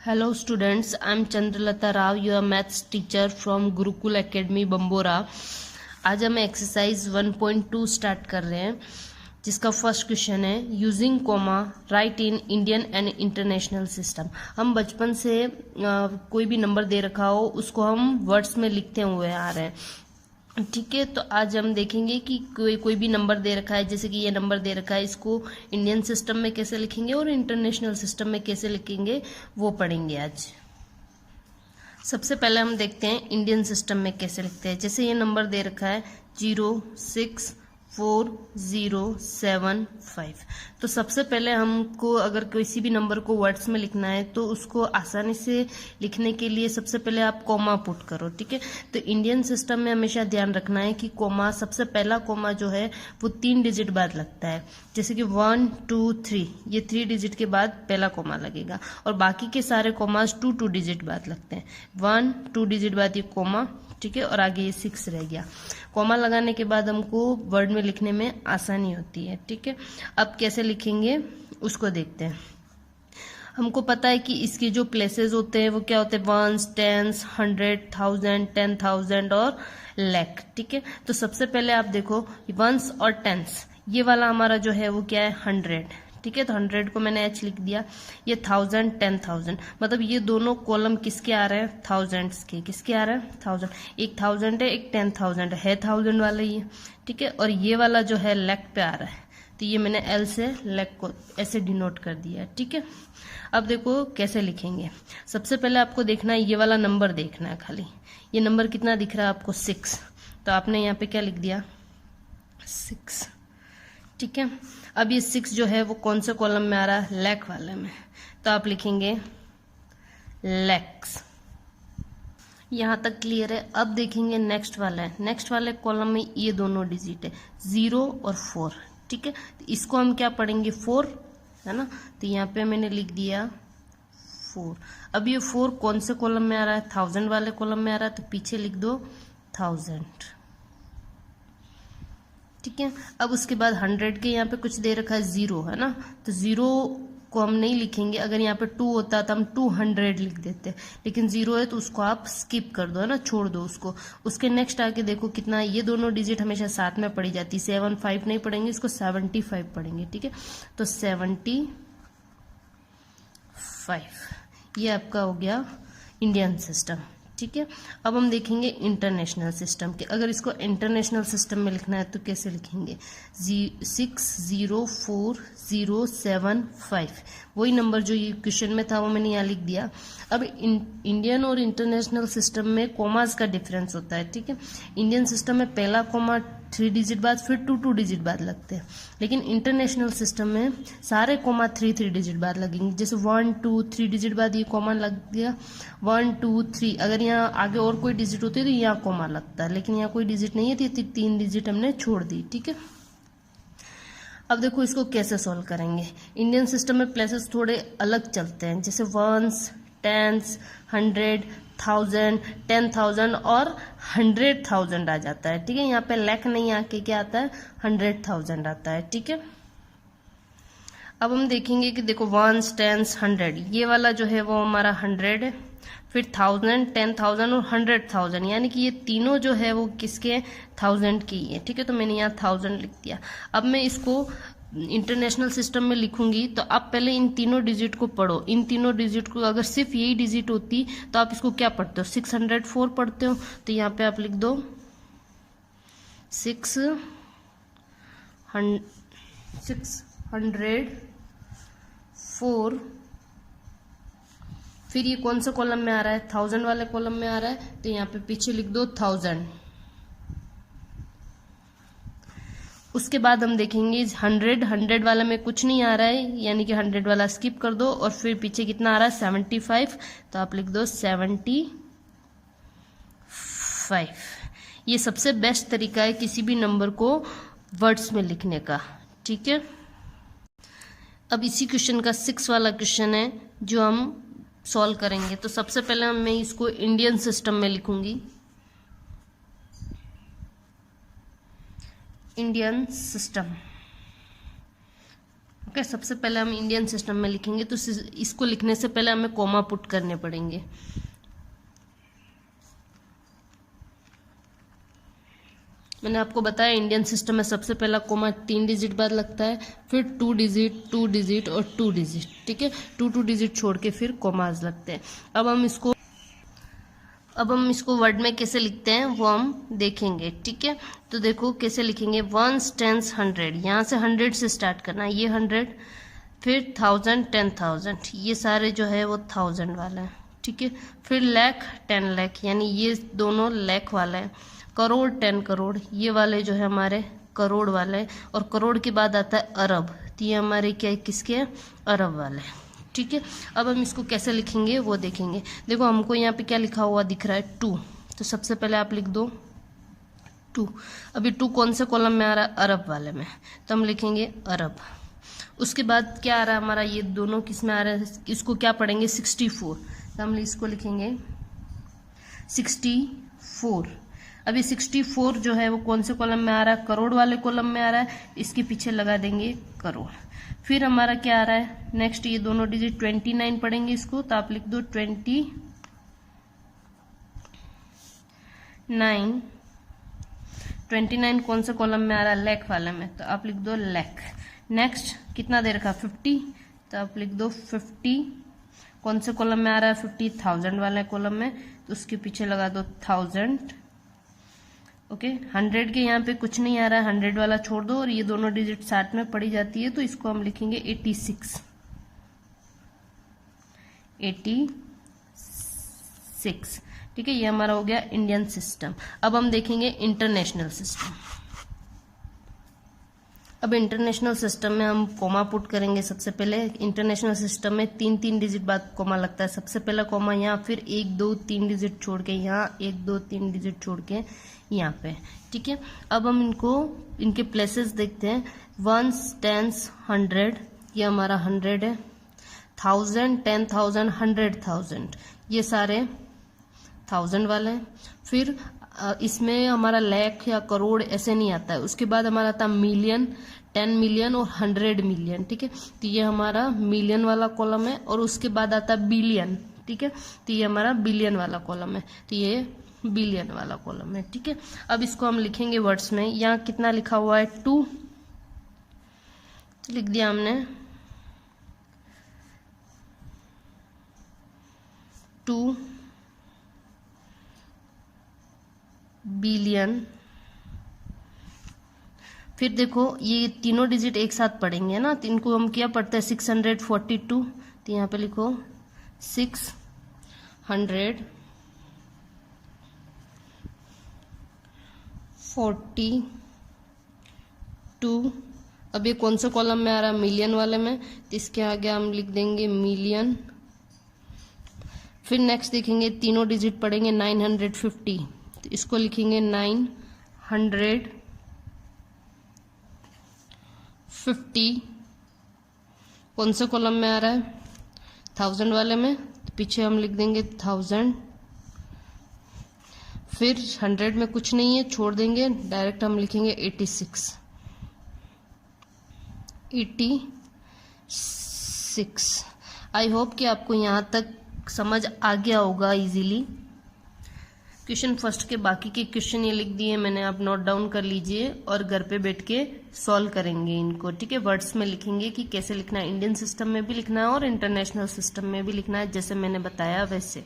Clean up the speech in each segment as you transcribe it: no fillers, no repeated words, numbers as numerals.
Hello students, I am Chandralata Rao, your maths teacher from Gurukul Academy Bambora. आज हम exercise 1.2 start कर रहे हैं, जिसका फर्स्ट क्वेश्चन है using comma right in Indian and international system. हम बचपन से कोई भी नंबर दे रखा हो उसको हम वर्ड्स में लिखते हुए आ रहे हैं, ठीक है। तो आज हम देखेंगे कि कोई भी नंबर दे रखा है, जैसे कि ये नंबर दे रखा है, इसको इंडियन सिस्टम में कैसे लिखेंगे और इंटरनेशनल सिस्टम में कैसे लिखेंगे वो पढ़ेंगे आज। सबसे पहले हम देखते हैं इंडियन सिस्टम में कैसे लिखते हैं। जैसे ये नंबर दे रखा है 06407 तो सबसे पहले हमको अगर किसी भी नंबर को वर्ड्स में लिखना है तो उसको आसानी से लिखने के लिए सबसे पहले आप कॉमा पुट करो, ठीक है। तो इंडियन सिस्टम में हमेशा ध्यान रखना है कि कॉमा, सबसे पहला कॉमा जो है वो 3 डिजिट बाद लगता है। जैसे कि 1 2 3, ये 3 डिजिट के बाद पहला कॉमा लगेगा और बाकी के सारे कॉमास 2 डिजिट बाद लगते हैं। 1 2 डिजिट बाद ये कॉमा, ठीक है, और आगे ये 6 रह गया। कॉमा लगाने के बाद हमको वर्ड में लिखने में आसानी होती है, ठीक है। अब कैसे लिखेंगे उसको देखते हैं। हमको पता है कि इसके जो प्लेसेस होते हैं वो क्या होते हैं, वंस, टेंस, 100, 1000, 10,000 और लैख, ठीक है। तो सबसे पहले आप देखो वंस और टेंस, ये वाला हमारा जो है वो क्या है 100, ठीक है। तो 100 को मैंने एच लिख दिया। ये 1000, 10,000, मतलब ये दोनों कॉलम किसके आ रहे हैं, थाउजेंड्स के। किसके आ रहे हैं, 1000। एक 1000 है, एक 10,000 है 1000 वाला ये, ठीक है। और ये वाला जो है लैख पे आ रहा है, तो ये मैंने एल से लैख को ऐसे डिनोट कर दिया, ठीक है। अब देखो कैसे लिखेंगे। सबसे पहले आपको देखना है, ये वाला नंबर देखना है खाली। ये नंबर कितना दिख रहा है आपको, 6। तो आपने यहाँ पे क्या लिख दिया, 6, ठीक है। अब ये 6 जो है वो कौन से कॉलम में आ रहा है, लैख वाले में। तो आप लिखेंगे लैक्स। यहाँ तक क्लियर है। अब देखेंगे नेक्स्ट वाला है, नेक्स्ट वाले कॉलम में ये दोनों डिजिट है 0 और 4, ठीक है। तो इसको हम क्या पढ़ेंगे, 4, है ना। तो यहाँ पे मैंने लिख दिया 4। अब ये 4 कौन से कॉलम में आ रहा है, 1000 वाले कॉलम में आ रहा है, तो पीछे लिख दो 1000, ठीक है। अब उसके बाद 100 के यहाँ पे कुछ दे रखा है 0, है ना। तो 0 को हम नहीं लिखेंगे। अगर यहाँ पे 2 होता तो हम 200 लिख देते, लेकिन 0 है तो उसको आप स्किप कर दो, है ना, छोड़ दो उसको। उसके नेक्स्ट आके देखो कितना है, ये दोनों डिजिट हमेशा साथ में पढ़ी जाती है। 7 5 नहीं पढ़ेंगे, इसको 75 पढ़ेंगे, ठीक है। तो 75, ये आपका हो गया इंडियन सिस्टम, ठीक है। अब हम देखेंगे इंटरनेशनल सिस्टम के। अगर इसको इंटरनेशनल सिस्टम में लिखना है तो कैसे लिखेंगे, 60407, वही नंबर जो ये क्वेश्चन में था वो मैंने यहाँ लिख दिया। अब इंडियन और इंटरनेशनल सिस्टम में कॉमास का डिफरेंस होता है, ठीक है। इंडियन सिस्टम में पहला कॉमा 3 डिजिट बाद, फिर 2 डिजिट बाद लगते हैं, लेकिन इंटरनेशनल सिस्टम में सारे कॉमा 3 डिजिट बाद लगेंगे। जैसे 1 2 3 डिजिट बाद ये कॉमा लग गया, 1 2 3। अगर यहाँ आगे और कोई डिजिट होती है तो यहाँ कॉमा लगता है, लेकिन यहाँ कोई डिजिट नहीं है तो 3 डिजिट हमने छोड़ दी, ठीक है। अब देखो इसको कैसे सॉल्व करेंगे। इंडियन सिस्टम में प्लेसेस थोड़े अलग चलते हैं, जैसे वंस, टेंस, 100, 1000, 10,000 और 100,000 आ जाता है, ठीक है। यहाँ पे लैख नहीं आके क्या आता है, 100,000 आता है, ठीक है। अब हम देखेंगे कि देखो वंस, टेंस, 100, ये वाला जो है वो हमारा 100 है, फिर 1000, 10,000 और 100,000, यानी कि ये तीनों जो है वो किसके, 1000 की है, ठीक है। तो मैंने यहाँ 1000 लिख दिया। अब मैं इसको इंटरनेशनल सिस्टम में लिखूंगी तो आप पहले इन तीनों डिजिट को पढ़ो। इन तीनों डिजिट को अगर सिर्फ यही डिजिट होती तो आप इसको क्या पढ़ते हो, 604 पढ़ते हो। तो यहाँ पे आप लिख दो 604, फिर ये कौन सा कॉलम में आ रहा है, 1000 वाले कॉलम में आ रहा है, तो यहाँ पे पीछे लिख दो 1000। उसके बाद हम देखेंगे 100 वाला में कुछ नहीं आ रहा है, यानी कि 100 वाला स्किप कर दो, और फिर पीछे कितना आ रहा है 75, तो आप लिख दो 75। ये सबसे बेस्ट तरीका है किसी भी नंबर को वर्ड्स में लिखने का, ठीक है। अब इसी क्वेश्चन का 6 वाला क्वेश्चन है जो हम सॉल्व करेंगे। तो सबसे पहले मैं इसको इंडियन सिस्टम में लिखूंगी, इंडियन सिस्टम, ओके, सबसे पहले हम इंडियन सिस्टम में लिखेंगे, तो इसको लिखने से पहले हमें कॉमा पुट करने पड़ेंगे। मैंने आपको बताया इंडियन सिस्टम में सबसे पहला कोमा 3 डिजिट बाद लगता है, फिर 2 डिजिट और 2 डिजिट, ठीक है। 2 डिजिट छोड़ के फिर कोमाज लगते हैं। अब हम इसको वर्ड में कैसे लिखते हैं वो हम देखेंगे, ठीक है। तो देखो कैसे लिखेंगे, 1s 10s 100, यहाँ से 100 से स्टार्ट करना है, ये 100, फिर 1000 10,000, ये सारे जो है वो 1000 वाला है, ठीक है। फिर लाख 10 लाख, यानी ये दोनों लाख वाला है। करोड़ 10 करोड़, ये वाले जो है हमारे करोड़ वाले, और करोड़ के बाद आता है अरब, तो ये हमारे क्या किसके हैं, अरब वाले, ठीक है। अब हम इसको कैसे लिखेंगे वो देखेंगे। देखो हमको यहाँ पे क्या लिखा हुआ दिख रहा है 2, तो सबसे पहले आप लिख दो 2। अभी 2 कौन से कॉलम में आ रहा है, अरब वाले में, तो हम लिखेंगे अरब। उसके बाद क्या आ रहा है हमारा, ये दोनों किस में आ रहा है, इसको क्या पढ़ेंगे 64, तो हम इसको लिखेंगे 64। अभी 64 जो है वो कौन से कॉलम में आ रहा है, करोड़ वाले कॉलम में आ रहा है, इसके पीछे लगा देंगे करोड़। फिर हमारा क्या आ रहा है नेक्स्ट, ये दोनों डिजिट 29 पढ़ेंगे इसको, तो आप लिख दो 29। 29 कौन से कॉलम में आ रहा है, लाख वाले में, तो आप लिख दो लाख। नेक्स्ट कितना दे रखा 50, तो आप लिख दो 50 कौन से कॉलम में आ रहा है, 50,000 वाले कॉलम में, तो उसके पीछे लगा दो 1000। ओके, 100 के यहाँ पे कुछ नहीं आ रहा है, 100 वाला छोड़ दो, और ये दोनों डिजिट साथ में पड़ी जाती है, तो इसको हम लिखेंगे 86। 86, ठीक है। ये हमारा हो गया इंडियन सिस्टम। अब हम देखेंगे इंटरनेशनल सिस्टम। अब इंटरनेशनल सिस्टम में हम कोमा पुट करेंगे। सबसे पहले इंटरनेशनल सिस्टम में 3 डिजिट बाद कोमा लगता है। सबसे पहला कोमा यहाँ, फिर 1 2 3 डिजिट छोड़ के यहाँ, 1 2 3 डिजिट छोड़ के यहाँ पे, ठीक है। अब हम इनके प्लेसेस देखते हैं। 1s 10s 100, ये हमारा 100 है। 1000 10,000 100,000, ये सारे 1000 वाले हैं। फिर इसमें हमारा लाख या करोड़ ऐसे नहीं आता है। उसके बाद हमारा आता मिलियन, 10 मिलियन और 100 मिलियन, ठीक है। तो ये हमारा मिलियन वाला कॉलम है। और उसके बाद आता बिलियन, ठीक है, तो ये हमारा बिलियन वाला कॉलम है, तो ये बिलियन वाला कॉलम है, ठीक है। अब इसको हम लिखेंगे वर्ड्स में। यहाँ कितना लिखा हुआ है 2, लिख दिया हमने 2 बिलियन। फिर देखो ये तीनों डिजिट एक साथ पढ़ेंगे ना, तो इनको हम क्या पढ़ते हैं 642, तो यहाँ पे लिखो 642। अब ये कौन से कॉलम में आ रहा है, मिलियन वाले में, तो इसके आगे हम लिख देंगे मिलियन। फिर नेक्स्ट देखेंगे तीनों डिजिट पढ़ेंगे 950, तो इसको लिखेंगे 950। कौन से कॉलम में आ रहा है, 1000 वाले में, तो पीछे हम लिख देंगे 1000। फिर 100 में कुछ नहीं है, छोड़ देंगे, डायरेक्ट हम लिखेंगे 86। आई होप कि आपको यहाँ तक समझ आ गया होगा इजीली। क्वेश्चन फर्स्ट के बाकी के क्वेश्चन ये लिख दिए मैंने, आप नोट डाउन कर लीजिए और घर पे बैठ के सॉल्व करेंगे इनको, ठीक है। वर्ड्स में लिखेंगे कि कैसे लिखना है, इंडियन सिस्टम में भी लिखना है और इंटरनेशनल सिस्टम में भी लिखना है, जैसे मैंने बताया वैसे।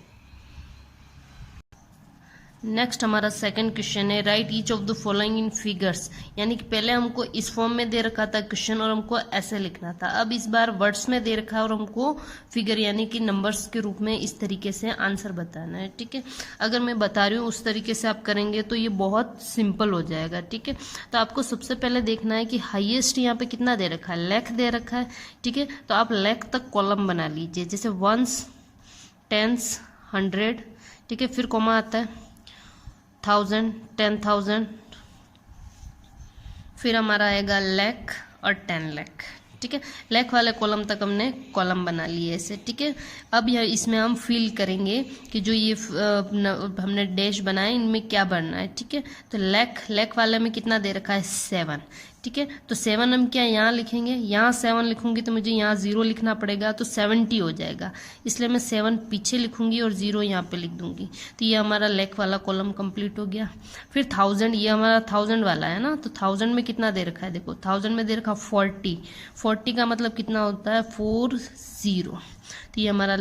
नेक्स्ट हमारा सेकंड क्वेश्चन है, right each of the following in figures. यानी कि पहले हमको इस फॉर्म में दे रखा था क्वेश्चन और हमको ऐसे लिखना था। अब इस बार वर्ड्स में दे रखा है और हमको फिगर यानी कि नंबर्स के रूप में इस तरीके से आंसर बताना है, ठीक है। अगर मैं बता रही हूँ उस तरीके से आप करेंगे तो ये बहुत सिंपल हो जाएगा, ठीक है। तो आपको सबसे पहले देखना है कि हाईएस्ट यहाँ पे कितना दे रखा है, लाख दे रखा है, ठीक है। तो आप लाख तक कॉलम बना लीजिए, जैसे 1s 10s 100, ठीक है। फिर कॉमा आता है 1000 10,000, फिर हमारा आएगा लाख और 10 लाख, ठीक है। लाख वाले कॉलम तक हमने कॉलम बना लिए ऐसे, ठीक है। अब यह इसमें हम फिल करेंगे कि जो ये हमने डैश बनाए इनमें क्या भरना है, ठीक है। तो लाख वाले में कितना दे रखा है 7, ठीक है। तो 7 हम क्या यहाँ लिखेंगे, यहाँ 7 लिखूंगी तो मुझे यहाँ 0 लिखना पड़ेगा, तो 70 हो जाएगा, इसलिए मैं 7 पीछे लिखूंगी और 0 यहाँ पे लिख दूंगी। तो ये हमारा लेक वाला कॉलम कंप्लीट हो गया। फिर 1000, ये हमारा 1000 वाला है ना, तो 1000 में कितना दे रखा है, देखो 1000 में दे रखा 40 का मतलब कितना होता है 40। तो ये हमारा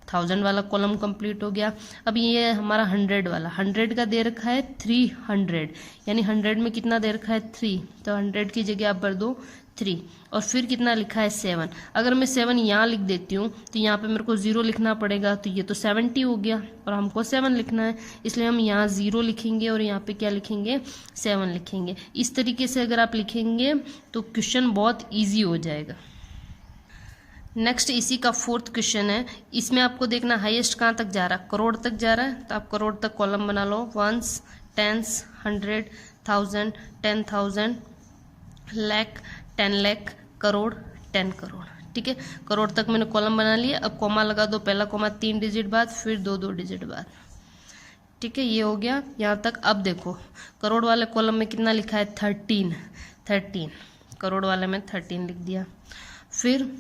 1000 वाला कॉलम कंप्लीट हो गया। अब ये हमारा 100 वाला, 100 का दे रखा है 300, यानी 100 में कितना दे रखा है 3, तो 100 की जगह आप भर दो 3, और फिर कितना लिखा है 7। अगर मैं 7 यहाँ लिख देती हूँ तो यहाँ पे मेरे को 0 लिखना पड़ेगा, तो ये तो 70 हो गया और हमको 7 लिखना है, इसलिए हम यहाँ 0 लिखेंगे और यहाँ पे क्या लिखेंगे 7 लिखेंगे। इस तरीके से अगर आप लिखेंगे तो क्वेश्चन बहुत ईजी हो जाएगा। नेक्स्ट इसी का 4th क्वेश्चन है, इसमें आपको देखना हाईएस्ट कहाँ तक जा रहा है, करोड़ तक जा रहा है, तो आप करोड़ तक कॉलम बना लो, 1s, 10s, 100, 1000, 10,000, लाख, 10 लाख, करोड़, 10 करोड़। ठीक है, करोड़ तक मैंने कॉलम बना लिया। अब कॉमा लगा दो, पहला कॉमा 3 डिजिट बाद, फिर 2 डिजिट बाद। ठीक है, ये हो गया यहाँ तक। अब देखो करोड़ वाले कॉलम में कितना लिखा है 13, करोड़ वाले में 13 लिख दिया। फिर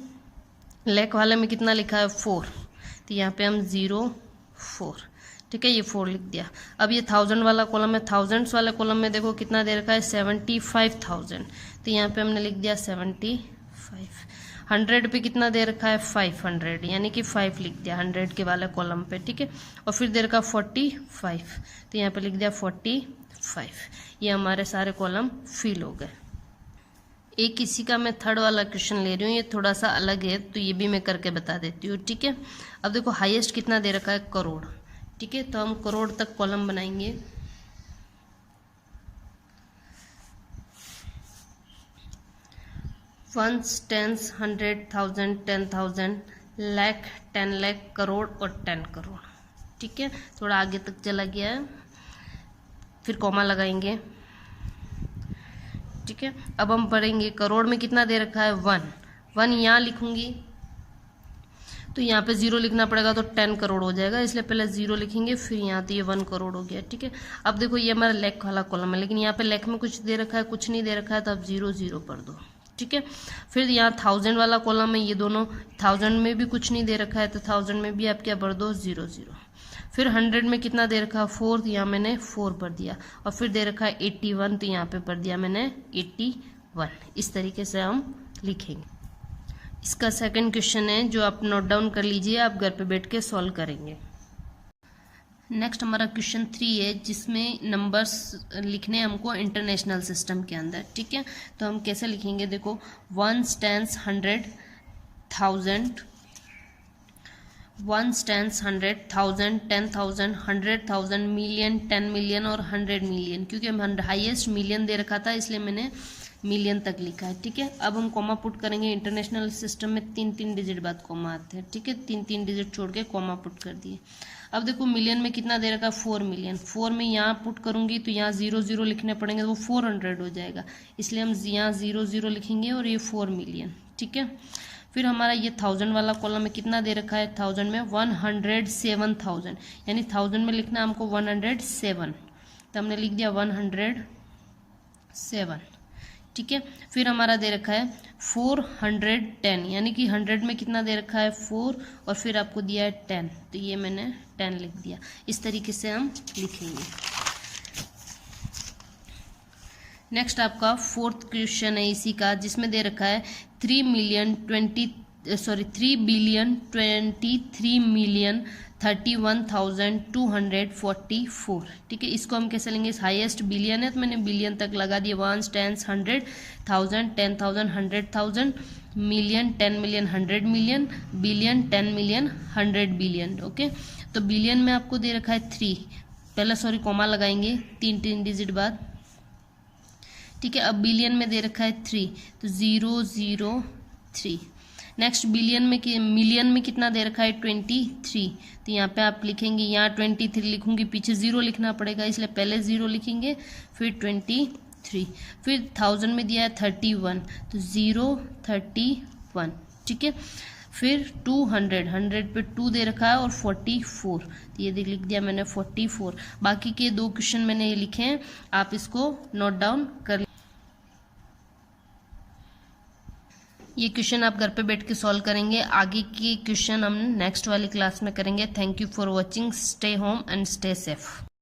लाख वाले में कितना लिखा है 4, तो यहाँ पे हम 0, 4, ठीक है, ये 4 लिख दिया। अब ये 1000 वाला कॉलम है, थाउजेंड्स वाले कॉलम में देखो कितना दे रखा है 75,000, तो यहाँ पे हमने लिख दिया 75। 100 पे कितना दे रखा है 500, यानी कि 5 लिख दिया 100 के वाले कॉलम पे। ठीक है, और फिर दे रखा 45, तो यहाँ पे लिख दिया 45। ये हमारे सारे कॉलम फिल हो गए। एक इसी का मैं 3rd वाला क्वेश्चन ले रही हूँ, ये थोड़ा सा अलग है, तो ये भी मैं करके बता देती हूँ। ठीक है, अब देखो हाईएस्ट कितना दे रखा है करोड़। ठीक है, तो हम करोड़ तक कॉलम बनाएंगे। वंस, टेंस, 100, 1000, 10,000, लाख, 10 लाख, करोड़ और 10 करोड़। ठीक है, थोड़ा आगे तक चला गया है, फिर कॉमा लगाएंगे। ठीक है, अब हम पढ़ेंगे करोड़ में कितना दे रखा है 1 यहाँ लिखूंगी तो यहाँ पे 0 लिखना पड़ेगा, तो 10 करोड़ हो जाएगा, इसलिए पहले 0 लिखेंगे, फिर यहाँ तो ये 1 करोड़ हो गया। ठीक है, अब देखो ये हमारा लाख वाला कॉलम है, लेकिन यहाँ पे लाख में कुछ दे रखा है, कुछ नहीं दे रखा है, तो आप 0 0 पढ़ दो। ठीक है, फिर यहाँ 1000 वाला कॉलम है, ये दोनों 1000 में भी कुछ नहीं दे रखा है, तो 1000 में भी आप क्या भर दो 0 0। फिर 100 में कितना दे रखा है 4, तो यहाँ मैंने 4 भर दिया, और फिर दे रखा है 81, तो यहाँ पे भर दिया मैंने 81। इस तरीके से हम लिखेंगे। इसका 2nd क्वेश्चन है जो आप नोट डाउन कर लीजिए, आप घर पे बैठ के सॉल्व करेंगे। नेक्स्ट हमारा क्वेश्चन 3 है, जिसमें नंबर्स लिखने हमको इंटरनेशनल सिस्टम के अंदर। ठीक है, तो हम कैसे लिखेंगे, देखो 1s, 10s, 100, 1000, 1s, 10s, 100, 1000, 10,000, 100,000, million, 10 million और 100 मिलियन, क्योंकि हम हाईएस्ट मिलियन दे रखा था, इसलिए मैंने मिलियन तक लिखा है। ठीक है, अब हम कॉमा पुट करेंगे। इंटरनेशनल सिस्टम में 3 डिजिट बाद कॉमा आते हैं। ठीक है, 3 डिजिट छोड़ के कॉमा पुट कर दिए। अब देखो मिलियन में कितना दे रखा है 4 मिलियन, 4 में यहाँ पुट करूंगी तो यहाँ 0 0 लिखने पड़ेंगे, तो वो 400 हो जाएगा, इसलिए हम यहाँ 0 0 लिखेंगे और ये 4 मिलियन। ठीक है, फिर हमारा ये 1000 वाला कॉलम में कितना दे रखा है 1000 में 107,000, यानी 1000 में लिखना हमको 107, तो हमने लिख दिया 107। ठीक है, फिर हमारा दे रखा है 410, यानी कि 100 में कितना दे रखा है 4, और फिर आपको दिया है 10, तो ये मैंने 10 लिख दिया। इस तरीके से हम लिखेंगे। नेक्स्ट आपका 4th क्वेश्चन है इसी का, जिसमें दे रखा है 3 बिलियन 23 मिलियन 31,244। ठीक है, इसको हम कैसे लेंगे, हाईएस्ट बिलियन है तो मैंने बिलियन तक लगा दिया, 1s, 10s, 100, 1000, 10,000, 100,000, million, 10 million, 100 million, billion, 10 million, 100 billion. Okay, तो बिलियन में आपको दे रखा है 3, पहले कॉमा लगाएंगे 3 डिजिट बाद। ठीक है, अब बिलियन में दे रखा है 3, तो 0 0 3। नेक्स्ट बिलियन में मिलियन में कितना दे रखा है 23, तो यहाँ पे आप लिखेंगे, यहाँ 23 लिखूंगी, पीछे 0 लिखना पड़ेगा, इसलिए पहले 0 लिखेंगे, फिर 23। फिर 1000 में दिया है 31, तो 0 31। ठीक है, फिर 200, 100 पे 2 दे रखा है और 44, तो ये लिख दिया मैंने 44। बाकी के 2 क्वेश्चन मैंने ये लिखे हैं, आप इसको नोट डाउन कर। ये क्वेश्चन आप घर पे बैठ के सॉल्व करेंगे। आगे की क्वेश्चन हम नेक्स्ट वाली क्लास में करेंगे। Thank you for watching. Stay home and stay safe.